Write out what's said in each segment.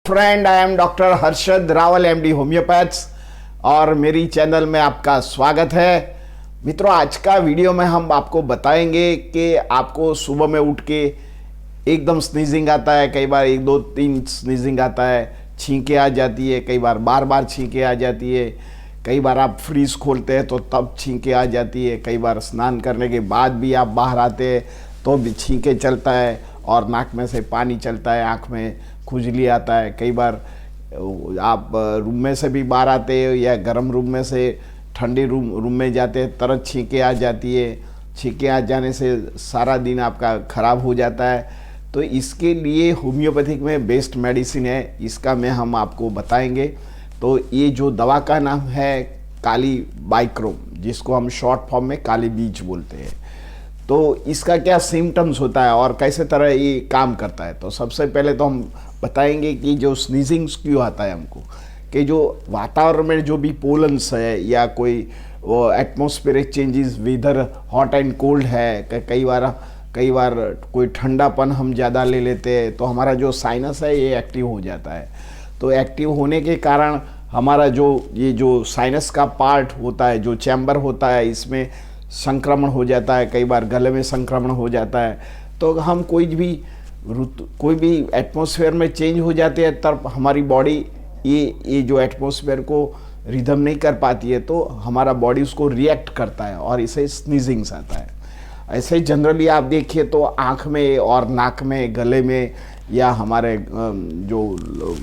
Friend, I am doctor Harshad Rawal, MD homeopaths, और मेरी channel में आपका स्वागत है। मित्रों, आज का वीडियो में हम आपको बताएंगे कि आपको सुबह में उठ के एकदम स्नीजिंग आता है, कई बार 1 2 3 स्नीजिंग आता है, छींके आ जाती है, कई बार बार बार छींके आ जाती है, कई बार आप फ्रीज खोलते हैं तो तब छींके आ जाती है, कई बार स्नान करने के बाद भी आप बाहर आते हैं तो भी छींके चलता है और नाक में से पानी चलता है, आँख में खुजली आता है। कई बार आप रूम में से भी बाहर आते हो या गर्म रूम में से ठंडे रूम में जाते हैं, तुरंत छींके आ जाती है। छींके आ जाने से सारा दिन आपका ख़राब हो जाता है। तो इसके लिए होम्योपैथिक में बेस्ट मेडिसिन है, इसका मैं हम आपको बताएंगे। तो ये जो दवा का नाम है काली बाइक्रोम, जिसको हम शॉर्ट फॉर्म में काली बीज बोलते हैं। तो इसका क्या सिम्टम्स होता है और कैसे तरह ये काम करता है, तो सबसे पहले तो हम बताएंगे कि जो स्नीजिंग्स क्यों आता है हमको, कि जो वातावरण में जो भी पोलन्स है या कोई वो atmospheric changes, weather hot and cold है, कई बार कोई ठंडापन हम ज़्यादा ले लेते हैं तो हमारा जो साइनस है ये एक्टिव हो जाता है। तो एक्टिव होने के कारण हमारा ये जो साइनस का पार्ट होता है, जो चैम्बर होता है, इसमें संक्रमण हो जाता है, कई बार गले में संक्रमण हो जाता है। तो हम कोई भी एटमॉस्फेयर में चेंज हो जाते हैं तब हमारी बॉडी ये जो एटमॉस्फेयर को रिदम नहीं कर पाती है, तो हमारा बॉडी उसको रिएक्ट करता है और इसे स्नीजिंग्स आता है। ऐसे जनरली आप देखिए तो आँख में और नाक में, गले में या हमारे जो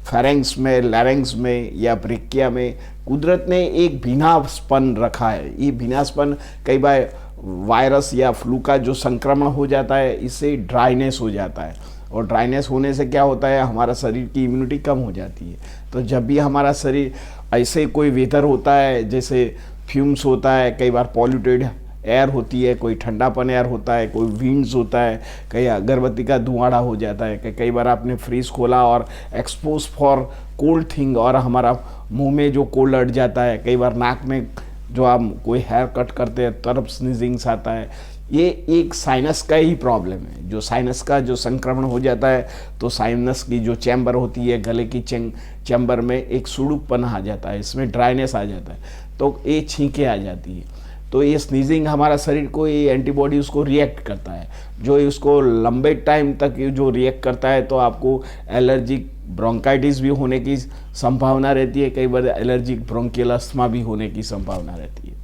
फेरेंक्स में, लैरिंक्स में या ब्रेकिया में कुदरत ने एक भीनापन रखा है। ये भीनापन कई बार वायरस या फ्लू का जो संक्रमण हो जाता है, इससे ड्राइनेस हो जाता है, और ड्राइनेस होने से क्या होता है, हमारा शरीर की इम्यूनिटी कम हो जाती है। तो जब भी हमारा शरीर ऐसे कोई वेदर होता है, जैसे फ्यूम्स होता है, कई बार पॉल्यूटेड एयर होती है, कोई ठंडापन एयर होता है, कोई विंड्स होता है, कई अगरबत्ती का धुआंड़ा हो जाता है, कई बार आपने फ्रीज खोला और एक्सपोज फॉर कोल्ड थिंग और हमारा मुंह में जो कोल्ड अट जाता है, कई बार नाक में जो आप कोई हेयर कट करते हैं तब स्नीजिंग्स आता है। ये एक साइनस का ही प्रॉब्लम है। जो साइनस का जो संक्रमण हो जाता है तो साइनस की जो चैम्बर होती है, गले की चैम्बर में एक सुड़ुकपन आ जाता है, इसमें ड्राइनेस आ जाता है, तो ये छींके आ जाती है। तो ये स्नीजिंग हमारा शरीर को, ये एंटीबॉडी उसको रिएक्ट करता है, जो उसको लंबे टाइम तक जो रिएक्ट करता है तो आपको एलर्जिक ब्रोंकाइटिस भी होने की संभावना रहती है, कई बार एलर्जिक ब्रोंकियल अस्थमा भी होने की संभावना रहती है।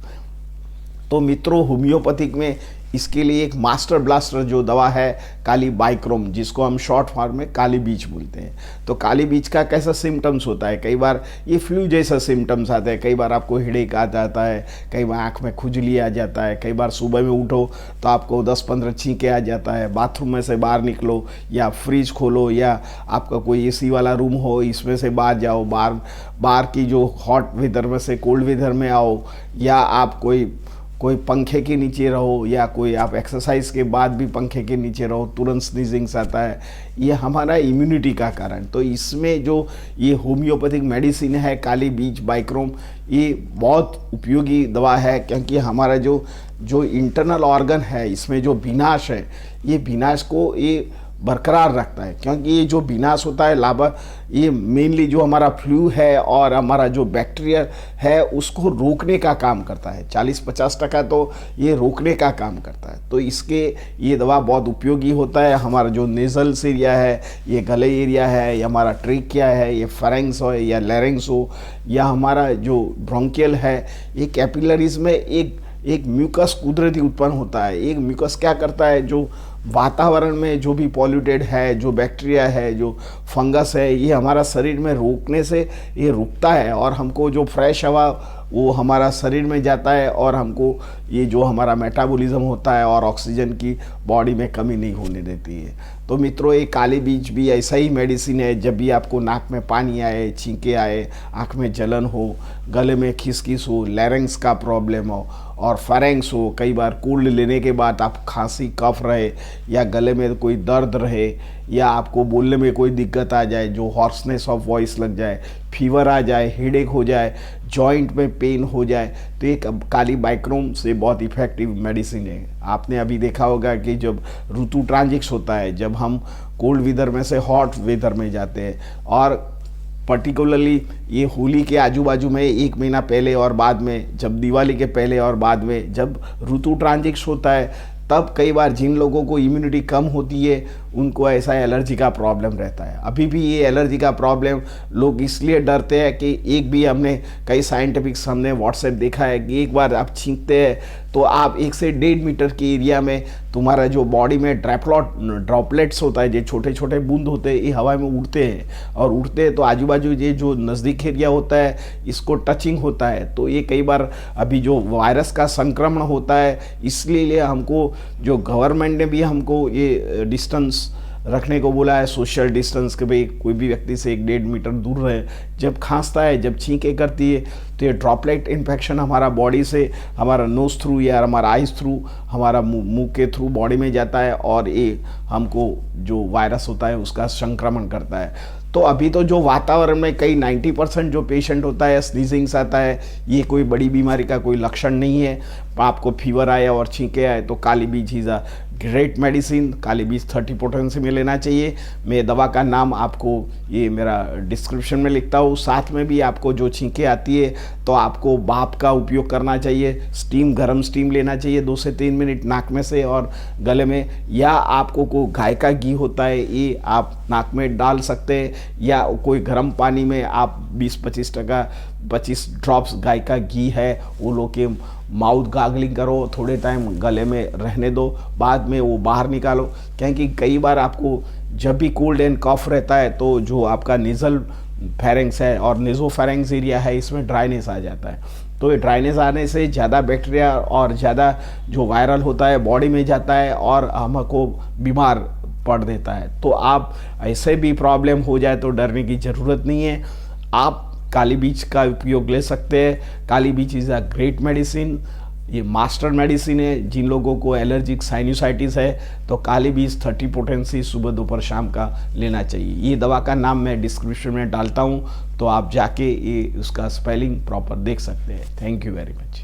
तो मित्रों, होम्योपैथिक में इसके लिए एक मास्टर ब्लास्टर जो दवा है काली बाइक्रोम, जिसको हम शॉर्ट फॉर्म में काली बीज बोलते हैं। तो काली बीज का कैसा सिम्टम्स होता है, कई बार ये फ्लू जैसा सिम्टम्स आते हैं, कई बार आपको हेडेक आ जाता है, कई बार आँख में खुजली आ जाता है, कई बार सुबह में उठो तो आपको 10 15 छींके आ जाता है, बाथरूम में से बाहर निकलो या फ्रिज खोलो या आपका कोई एसी वाला रूम हो, इसमें से बाहर जाओ, बाहर की जो हॉट वेदर में से कोल्ड वेदर में आओ, या आप कोई पंखे के नीचे रहो, या कोई आप एक्सरसाइज के बाद भी पंखे के नीचे रहो, तुरंत स्नीजिंग्स आता है। ये हमारा इम्यूनिटी का कारण। तो इसमें जो ये होम्योपैथिक मेडिसिन है काली बीज बाइक्रोम, ये बहुत उपयोगी दवा है, क्योंकि हमारा जो इंटरनल ऑर्गन है, इसमें जो विनाश है, ये विनाश को ये बरकरार रखता है। क्योंकि ये जो विनाश होता है ये मेनली जो हमारा फ्लू है और हमारा जो बैक्टीरिया है उसको रोकने का काम करता है। 40-50% तो ये रोकने का काम करता है। तो ये दवा बहुत उपयोगी होता है। हमारा जो नेजल्स एरिया है, ये गले एरिया है, या हमारा ट्रेकिया है, ये फेरेंक्स हो या लैरिंक्स हो, या हमारा जो ब्रोंकियल है, ये कैपिलरीज में एक म्यूकस कुदरती उत्पन्न होता है। एक म्यूकस क्या करता है, जो वातावरण में जो भी पॉल्यूटेड है, जो बैक्टीरिया है, जो फंगस है, ये हमारा शरीर में रोकने से ये रुकता है, और हमको जो फ्रेश हवा वो हमारा शरीर में जाता है, और हमको ये जो हमारा मेटाबॉलिज्म होता है और ऑक्सीजन की बॉडी में कमी नहीं होने देती है। तो मित्रों, ये काली बीज भी ऐसा ही मेडिसिन है। जब भी आपको नाक में पानी आए, छींके आए, आँख में जलन हो, गले में खिसखिस हो, लैरिंक्स का प्रॉब्लम हो और फेरेंक्स हो, कई बार कोल्ड लेने के बाद आप खांसी, कफ रहे, या गले में कोई दर्द रहे, या आपको बोलने में कोई दिक्कत आ जाए, जो हॉर्सनेस ऑफ वॉइस लग जाए, फीवर आ जाए, हेडेक हो जाए, जॉइंट में पेन हो जाए, तो एक काली बाइक्रोम से बहुत इफेक्टिव मेडिसिन है। आपने अभी देखा होगा कि जब ऋतु ट्रांजिक्स होता है, जब हम कोल्ड वेदर में से हॉट वेदर में जाते हैं, और पर्टिकुलरली ये होली के आजू बाजू में 1 महीना पहले और बाद में, जब दिवाली के पहले और बाद में जब ऋतु ट्रांजिक्स होता है, तब कई बार जिन लोगों को इम्यूनिटी कम होती है उनको ऐसा एलर्जी का प्रॉब्लम रहता है। अभी भी ये एलर्जी का प्रॉब्लम लोग इसलिए डरते हैं कि एक भी हमने कई साइंटिफिक्स हमने व्हाट्सएप देखा है कि एक बार आप छींकते हैं तो आप 1 से 1.5 मीटर के एरिया में तुम्हारा जो बॉडी में ड्रॉपलेट्स होता है, जो छोटे छोटे बूंद होते हैं, ये हवा में उड़ते हैं, और उड़ते हैं तो आजू बाजू ये जो नज़दीक एरिया होता है इसको टचिंग होता है। तो ये कई बार अभी जो वायरस का संक्रमण होता है, इसलिए हमको जो गवर्नमेंट ने भी हमको ये डिस्टेंस रखने को बोला है, सोशल डिस्टेंस, के भाई कोई भी व्यक्ति से 1-1.5 मीटर दूर रहे। जब खांसता है, जब छींके करती है, तो ये ड्रॉपलेट इन्फेक्शन हमारा बॉडी से, हमारा नोज थ्रू या हमारा आइज थ्रू, हमारा मुंह के थ्रू बॉडी में जाता है, और ये हमको जो वायरस होता है उसका संक्रमण करता है। तो अभी तो जो वातावरण में कई 90% जो पेशेंट होता है स्नीजिंग्स आता है, ये कोई बड़ी बीमारी का कोई लक्षण नहीं है। आपको फीवर आया और छींके आए तो काली बीज इज़ अ ग्रेट मेडिसिन, काली बीज 30 पोटेंसी में लेना चाहिए। मैं दवा का नाम आपको ये मेरा डिस्क्रिप्शन में लिखता हूँ। साथ में भी आपको जो छींके आती है तो आपको भाप का उपयोग करना चाहिए, स्टीम, गर्म स्टीम लेना चाहिए 2 से 3 मिनट नाक में से और गले में, या आपको को गाय का घी होता है ये आप नाक में डाल सकते हैं, या कोई गर्म पानी में आप 20-25 ड्रॉप्स गाय का घी है वो लो के माउथ गार्गलिंग करो, थोड़े टाइम गले में रहने दो, बाद में वो बाहर निकालो। क्योंकि कई बार आपको जब भी कोल्ड एंड कफ रहता है तो जो आपका नेजल फेरेंक्स है और नेजोफेरेंक्स एरिया है, इसमें ड्राइनेस आ जाता है। तो ये ड्राइनेस आने से ज़्यादा बैक्टीरिया और ज़्यादा जो वायरल होता है बॉडी में जाता है और हमको बीमार पड़ देता है। तो आप ऐसे भी प्रॉब्लम हो जाए तो डरने की ज़रूरत नहीं है, आप काली बीज का उपयोग ले सकते हैं। काली बीज इज़ अ ग्रेट मेडिसिन, ये मास्टर मेडिसिन है। जिन लोगों को एलर्जिक साइनोसाइटिस है तो काली बीज 30 पोटेंसी सुबह दोपहर शाम का लेना चाहिए। ये दवा का नाम मैं डिस्क्रिप्शन में डालता हूँ, तो आप जाके ये उसका स्पेलिंग प्रॉपर देख सकते हैं। Thank you very much.